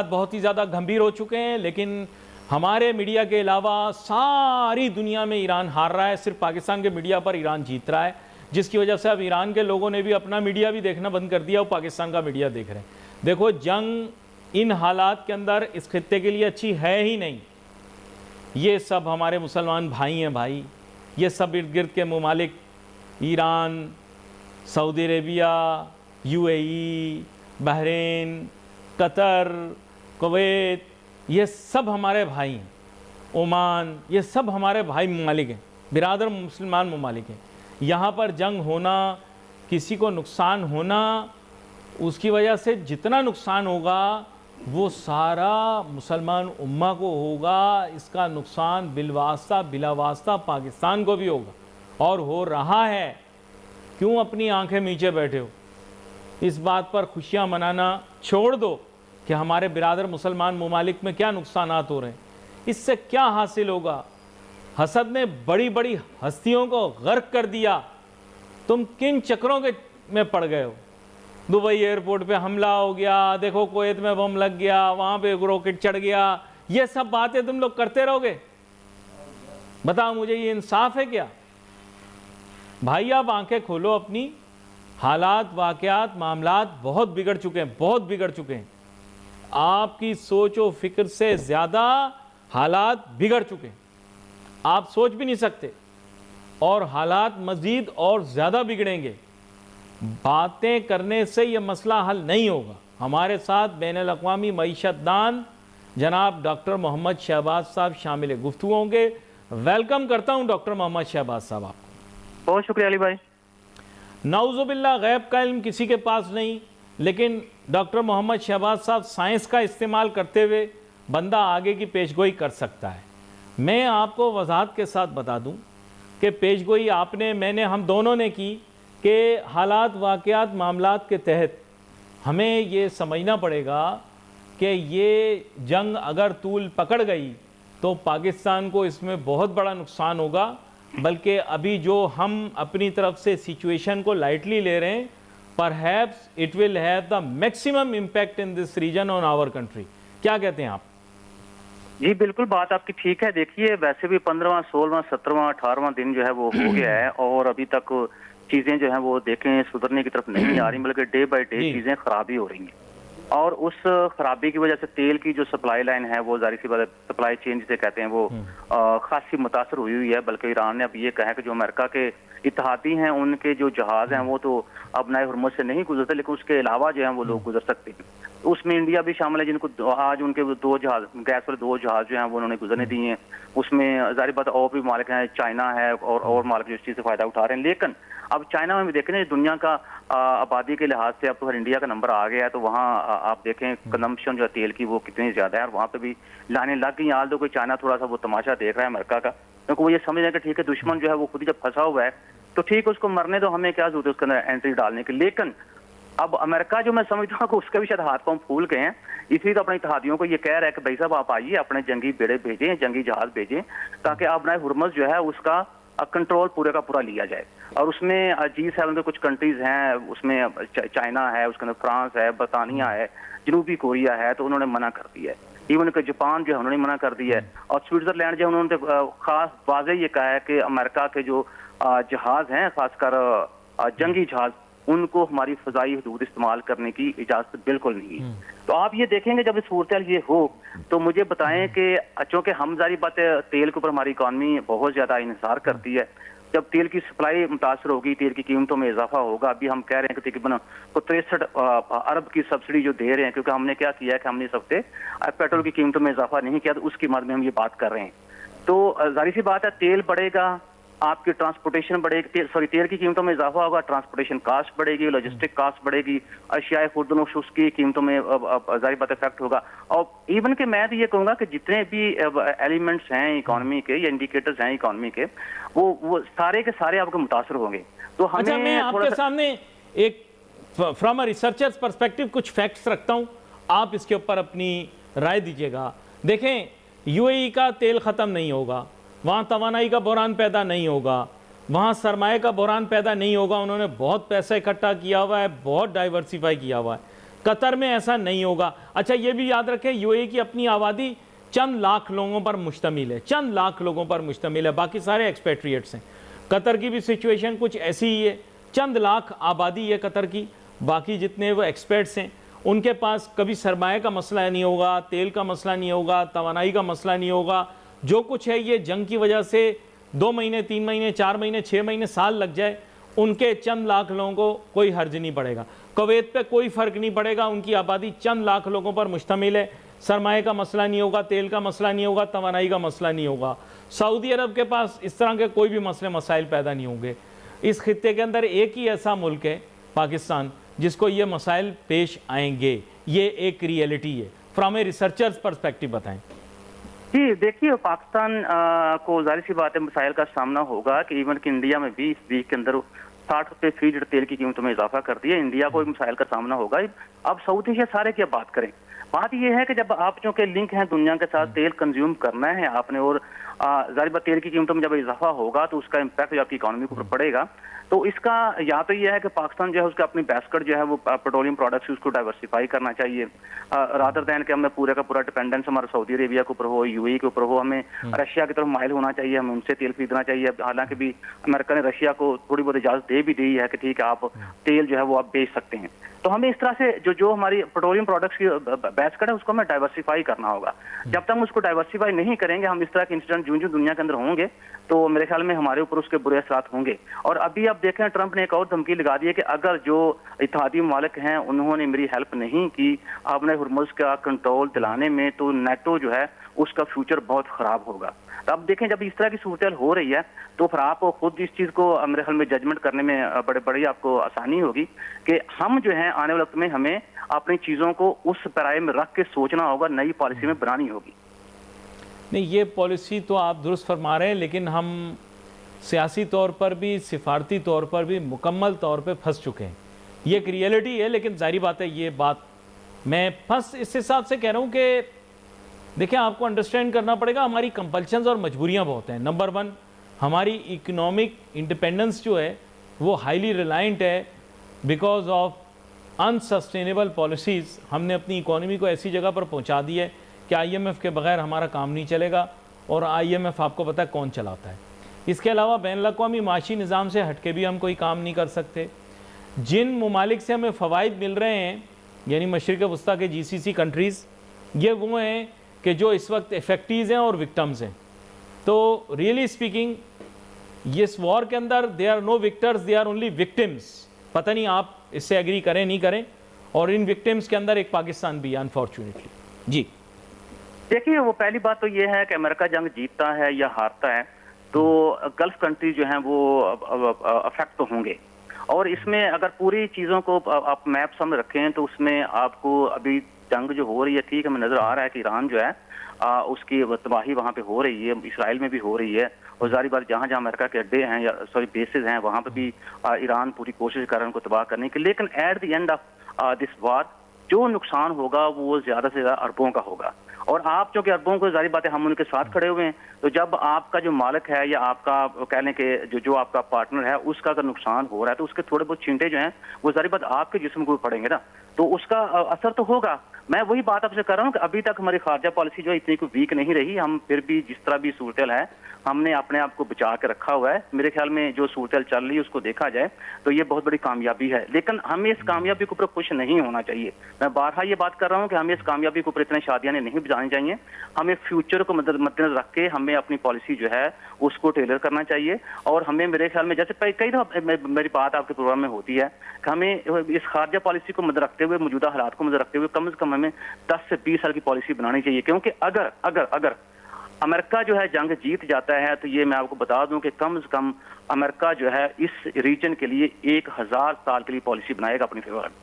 हालात बहुत ही ज़्यादा गंभीर हो चुके हैं, लेकिन हमारे मीडिया के अलावा सारी दुनिया में ईरान हार रहा है, सिर्फ पाकिस्तान के मीडिया पर ईरान जीत रहा है, जिसकी वजह से अब ईरान के लोगों ने भी अपना मीडिया भी देखना बंद कर दिया और पाकिस्तान का मीडिया देख रहे हैं। देखो, जंग इन हालात के अंदर इस खित्ते के लिए अच्छी है ही नहीं। ये सब हमारे मुसलमान भाई हैं भाई, ये सब इर्द गिर्द के ममालिक, Iran, Saudi Arabia, UAE, Bahrain, Qatar, Kuwait, ये सब हमारे भाई हैं, ओमान, ये सब हमारे भाई ममालिक हैं, बिरादर मुसलमान ममालिक हैं। यहाँ पर जंग होना, किसी को नुकसान होना, उसकी वजह से जितना नुकसान होगा वो सारा मुसलमान उम्मा को होगा। इसका नुकसान बिलवास्ता बिलावास्ता पाकिस्तान को भी होगा और हो रहा है। क्यों अपनी आंखें नीचे बैठे हो? इस बात पर खुशियां मनाना छोड़ दो कि हमारे बिरादर मुसलमान ममालिक में क्या नुकसानात हो रहे हैं, इससे क्या हासिल होगा। हसद ने बड़ी बड़ी हस्तियों को गर्क कर दिया, तुम किन चक्रों के में पड़ गए हो। दुबई एयरपोर्ट पे हमला हो गया, देखो कुवैत में बम लग गया, वहाँ पे रॉकेट चढ़ गया, ये सब बातें तुम लोग करते रहोगे? बताओ मुझे, ये इंसाफ है क्या? भाई आप आंखें खोलो अपनी। हालात, वाक़यात, मामलात बहुत बिगड़ चुके हैं, बहुत बिगड़ चुके हैं। आपकी सोच और फिक्र से ज़्यादा हालात बिगड़ चुके हैं, आप सोच भी नहीं सकते, और हालात मज़ीद और ज़्यादा बिगड़ेंगे। बातें करने से ये मसला हल नहीं होगा। हमारे साथ बैनुल-अक़वामी मईशतदान जनाब डॉक्टर मोहम्मद शहबाज साहब शामिल गुफ्तगू होंगे। वेलकम करता हूँ डॉक्टर मोहम्मद शहबाज साहब आपको। बहुत शुक्रिया अली भाई। नाउज़ुबिल्लाह, गैब का इल्म किसी के पास नहीं, लेकिन डॉक्टर मोहम्मद शहबाज साहब साइंस का इस्तेमाल करते हुए बंदा आगे की पेशगोई कर सकता है। मैं आपको वजाहत के साथ बता दूं कि पेशगोई आपने, मैंने, हम दोनों ने की कि हालात, वाक़यात, मामलात के तहत हमें ये समझना पड़ेगा कि ये जंग अगर तूल पकड़ गई तो पाकिस्तान को इसमें बहुत बड़ा नुकसान होगा। बल्कि अभी जो हम अपनी तरफ से सिचुएशन को लाइटली ले रहे हैं, perhaps it will have the maximum impact in this region on our country. क्या कहते हैं आप? जी बिल्कुल, बात आपकी ठीक है। देखिए, वैसे भी 15वां, 16वां, 17वां, 18वां दिन जो है वो हो गया है और अभी तक चीजें जो हैं वो देखें सुधरने की तरफ नहीं आ रही, बल्कि डे बाय डे चीजें खराबी हो रही हैं। और उस खराबी की वजह से तेल की जो सप्लाई लाइन है वो, जाहिर सी बात है, सप्लाई चेन जिसे कहते हैं, वो खासी मुतासर हुई है। बल्कि ईरान ने अब ये कहा है कि जो अमेरिका के इत्तेहादी हैं उनके जो जहाज हैं वो तो अब नए हुर्मुज़ से नहीं गुजरते, लेकिन उसके अलावा जो है वो लोग गुजर सकते हैं। उसमें इंडिया भी शामिल है, जिनको आज उनके 2 जहाज, गैस वाले 2 जहाज जो हैं वो उन्होंने गुजरने दिए हैं। उसमें जाहिर बात और भी मालिक हैं, चाइना है और मालिक जो इस चीज़ से फायदा उठा रहे हैं। लेकिन अब चाइना में भी देखें ना, दुनिया का आबादी के लिहाज से अब तो हर इंडिया का नंबर आ गया है, तो वहाँ आप देखें कंजम्पशन जो है तेल की वो कितनी ज़्यादा है, और वहाँ पे भी लाने लग गई। हाल तो कोई चाइना थोड़ा सा वो तमाशा देख रहा है अमेरिका का, क्योंकि वो ये समझ रहे हैं कि ठीक है, दुश्मन जो है वो खुद ही जब फंसा हुआ है तो ठीक है, उसको मरने दो, हमें क्या जरूरत है उसके अंदर एंट्री डालने की। लेकिन अब अमेरिका जो मैं समझता हूँ कि उसके भी शायद हाथ पांव फूल गए हैं, इसलिए तो अपने इत्तेहादियों को ये कह रहा है कि भाई साहब आप आइए, अपने जंगी बेड़े भेजें, जंगी जहाज भेजें, ताकि अब नए हुर्मुज़ जो है उसका कंट्रोल पूरे का पूरा लिया जाए। और उसमें G7 के कुछ कंट्रीज हैं, उसमें चाइना है, उसके अंदर फ्रांस है, बरतानिया है, जनूबी कोरिया है, तो उन्होंने मना कर दिया है। इवन कि जापान जो है उन्होंने मना कर दिया है, और स्विट्जरलैंड जो उन्होंने खास वाज़ेह ये कहा है कि अमेरिका के जो जहाज हैं, खासकर जंगी जहाज, उनको हमारी फ़ज़ाई हदूद इस्तेमाल करने की इजाज़त बिल्कुल नहीं है। तो आप ये देखेंगे जब सूरत ये हो तो मुझे बताएं कि चूँकि हम जारी बात है, तेल के ऊपर हमारी इकॉनमी बहुत ज़्यादा इन्हिसार करती है, जब तेल की सप्लाई मुतासर होगी, तेल की कीमतों में इजाफा होगा। अभी हम कह रहे हैं कि तकरीबन 63 अरब की सब्सिडी जो दे रहे हैं, क्योंकि हमने क्या किया है कि हमने इस हफ्ते पेट्रोल की कीमतों में इजाफा नहीं किया, तो उसकी मद में हम ये बात कर रहे हैं। तो जाहिर सी बात है, तेल बढ़ेगा, आपकी ट्रांसपोर्टेशन बढ़ेगी, तेल की कीमतों में इजाफा होगा, ट्रांसपोर्टेशन कास्ट बढ़ेगी, लॉजिस्टिक कास्ट बढ़ेगी, अशियाए खुर्दनोश की कीमतों में जाहिर बात इफेक्ट होगा। और इवन के मैं तो ये कहूँगा कि जितने भी एलिमेंट्स हैं इकोनॉमी के या इंडिकेटर्स हैं इकोनॉमी के, वो सारे के सारे आपको मुतासर होंगे। तो हमें अच्छा, मैं आपके सामने एक फ्रॉम अ रिसर्चर्स पर्सपेक्टिव कुछ फैक्ट्स रखता हूँ, आप इसके ऊपर अपनी राय दीजिएगा। देखें, यूएई का तेल ख़त्म नहीं होगा, वहाँ तवानाई का बहरान पैदा नहीं होगा, वहाँ सरमाए का बहरान पैदा नहीं होगा। उन्होंने बहुत पैसा इकट्ठा किया हुआ है, बहुत डाइवर्सिफाई किया हुआ है, कतर में ऐसा नहीं होगा। अच्छा, ये भी याद रखें, यूएई की अपनी आबादी चंद लाख लोगों पर मुश्तमिल है, चंद लाख लोगों पर मुश्तमिल है, बाकी सारे एक्सपेट्रिएट्स हैं। कतर की भी सिचुएशन कुछ ऐसी ही है, चंद लाख आबादी है कतर की, बाकी जितने वो एक्सपर्ट्स हैं उनके पास कभी सरमाए का मसला नहीं होगा, तेल का मसला नहीं होगा, तवानाई का मसला नहीं होगा। जो कुछ है ये जंग की वजह से 2 महीने, 3 महीने, 4 महीने, 6 महीने, साल लग जाए, उनके चंद लाख लोगों को कोई हर्ज नहीं पड़ेगा। कुवैत पे कोई फ़र्क नहीं पड़ेगा, उनकी आबादी चंद लाख लोगों पर मुश्तमिल है, सरमाए का मसला नहीं होगा, तेल का मसला नहीं होगा, तवानाई का मसला नहीं होगा। सऊदी अरब के पास इस तरह के कोई भी मसले मसाइल पैदा नहीं होंगे। इस खित्ते के अंदर एक ही ऐसा मुल्क है पाकिस्तान जिसको ये मसाइल पेश आएंगे, ये एक रियलिटी है। फ्रॉम ए रिसर्चर्स पर्सपेक्टिव बताएं। जी देखिए, पाकिस्तान को जाहिर सी बात है मसाइल का सामना होगा कि इवन कि इंडिया में भी इस वीक के अंदर 60 रुपये फी लीटर तेल की कीमतों में इजाफा कर दिया। इंडिया को भी मसाइल का सामना होगा। अब सऊदी एशिया सारे की बात करें, बात यह है कि जब आप चूंकि लिंक हैं दुनिया के साथ, तेल कंज्यूम करना है आपने, और जाहिर बात तेल की कीमतों में जब इजाफा होगा तो उसका इम्पैक्ट जो आपकी इकोनॉमी के ऊपर पड़ेगा। तो इसका या तो यह है कि पाकिस्तान जो है उसका अपनी बास्केट जो है वो पेट्रोलियम प्रोडक्ट्स उसको डाइवर्सिफाई करना चाहिए, रादर दैन कि हमें पूरे का पूरा डिपेंडेंस हमारा सऊदी अरेबिया के ऊपर हो, यूएई के ऊपर हो। हमें रशिया की तरफ माइल होना चाहिए, हमें उनसे तेल खरीदना चाहिए। हालांकि भी अमेरिका ने रशिया को थोड़ी बहुत इजाजत दे भी दी है कि ठीक है आप तेल जो है वो आप बेच सकते हैं। तो हमें इस तरह से जो हमारी पेट्रोलियम प्रोडक्ट्स की बास्केट है उसको हमें डाइवर्सिफाई करना होगा। जब तक हम उसको डाइवर्सिफाई नहीं करेंगे, हम इस तरह के इंसिडेंट जो दुनिया के अंदर होंगे तो मेरे ख्याल में हमारे ऊपर उसके बुरे असरात होंगे। और अभी आप देखें, ट्रंप ने एक और धमकी लगा दी है कि अगर जो इत्तेहादी मालिक हैं उन्होंने मेरी हेल्प नहीं की आपने हुर्मुज़ का कंट्रोल दिलाने में, तो नेटो जो है उसका फ्यूचर बहुत खराब होगा। तो अब देखें, जब इस तरह की सूरत हो रही है तो फिर आप खुद इस चीज को मेरे ख्याल में जजमेंट करने में बड़ी आपको आसानी होगी कि हम जो है आने वाले वक्त में हमें अपनी चीजों को उस पैराए में रख के सोचना होगा, नई पॉलिसी में बनानी होगी। नहीं, ये पॉलिसी तो आप दुरुस्त फरमा रहे हैं, लेकिन हम सियासी तौर पर भी, सिफारती तौर पर भी मुकम्मल तौर पे फंस चुके हैं। ये एक रियलिटी है, लेकिन जाहिर बात है ये बात मैं फंस इस हिसाब से कह रहा हूँ कि देखिए, आपको अंडरस्टैंड करना पड़ेगा, हमारी कंपल्शंस और मजबूरियाँ बहुत हैं। नंबर 1, हमारी इकोनॉमिक इंडिपेंडेंस जो है वो हाईली रिलायंट है बिकॉज ऑफ अनसस्टेनेबल पॉलिसीज़। हमने अपनी इकोनॉमी को ऐसी जगह पर पहुंचा दी है कि IMF के बगैर हमारा काम नहीं चलेगा, और IMF आपको पता है कौन चलाता है। इसके अलावा बैनुल-अक़वामी माशी निज़ाम से हटके भी हम कोई काम नहीं कर सकते। जिन ममालिक से हमें फ़वाइद मिल रहे हैं, यानी मशरिक़ वस्ता के GCC कंट्रीज़, ये वो हैं कि जो इस वक्त इफेक्टीज़ हैं और विक्टम्स हैं। तो रियली स्पीकिंग इस वॉर के अंदर they are no victors, they are only victims. पता नहीं आप इससे एग्री करें नहीं करें, और इन विक्टिम्स के अंदर एक पाकिस्तान भी, अनफॉर्चुनेटली। जी देखिए, वो पहली बात तो ये है कि अमेरिका जंग जीतता है या हारता है तो गल्फ कंट्री जो हैं वो अफेक्ट तो होंगे। और इसमें अगर पूरी चीज़ों को आप मैप सामने रखें तो उसमें आपको अभी जंग जो हो रही है, ठीक है, हमें नजर आ रहा है कि ईरान जो है उसकी तबाही वहाँ पे हो रही है, इसराइल में भी हो रही है, और जारी बात जहाँ जहाँ अमेरिका के अड्डे हैं या बेसेस हैं वहाँ पे भी ईरान पूरी कोशिश कर रहा है उनको तबाह करने की। लेकिन at the end of this war जो नुकसान होगा वो ज्यादा से ज्यादा अरबों का होगा। और आप जो कि अरबों को जारी बात है हम उनके साथ खड़े हुए हैं, तो जब आपका जो मालिक है या आपका कह लें कि जो आपका पार्टनर है उसका अगर नुकसान हो रहा है तो उसके थोड़े बहुत छींटे जो हैं वो जारी बात आपके जिस्म को पड़ेंगे ना, तो उसका असर तो होगा। मैं वही बात आपसे कर रहा हूँ कि अभी तक हमारी खारजा पॉलिसी जो इतनी कोई वीक नहीं रही, हम फिर भी जिस तरह भी सूरत है हमने अपने आप को बचा के रखा हुआ है। मेरे ख्याल में जो सूरत चल रही है उसको देखा जाए तो ये बहुत बड़ी कामयाबी है, लेकिन हमें इस कामयाबी के ऊपर खुश नहीं होना चाहिए। मैं बारहा ये बात कर रहा हूँ कि हमें इस कामयाबी के ऊपर इतने शादियां नहीं बजानी चाहिए। हमें फ्यूचर को मद्देनजर रख के हमें अपनी पॉलिसी जो है उसको टेलर करना चाहिए। और हमें मेरे ख्याल में जैसे कई दफा मेरी बात आपके प्रोग्राम में होती है कि हमें इस खारजा पॉलिसी को मद्देनजर रखते हुए, मौजूदा हालात को मद्देनजर रखते हुए कम से कम हमें 10 से 20 साल की पॉलिसी बनानी चाहिए। क्योंकि अगर अगर अगर अमेरिका जो है जंग जीत जाता है तो ये मैं आपको बता दूं कि कम से कम अमेरिका जो है इस रीजन के लिए 1000 साल के लिए पॉलिसी बनाएगा अपनी फेवर में।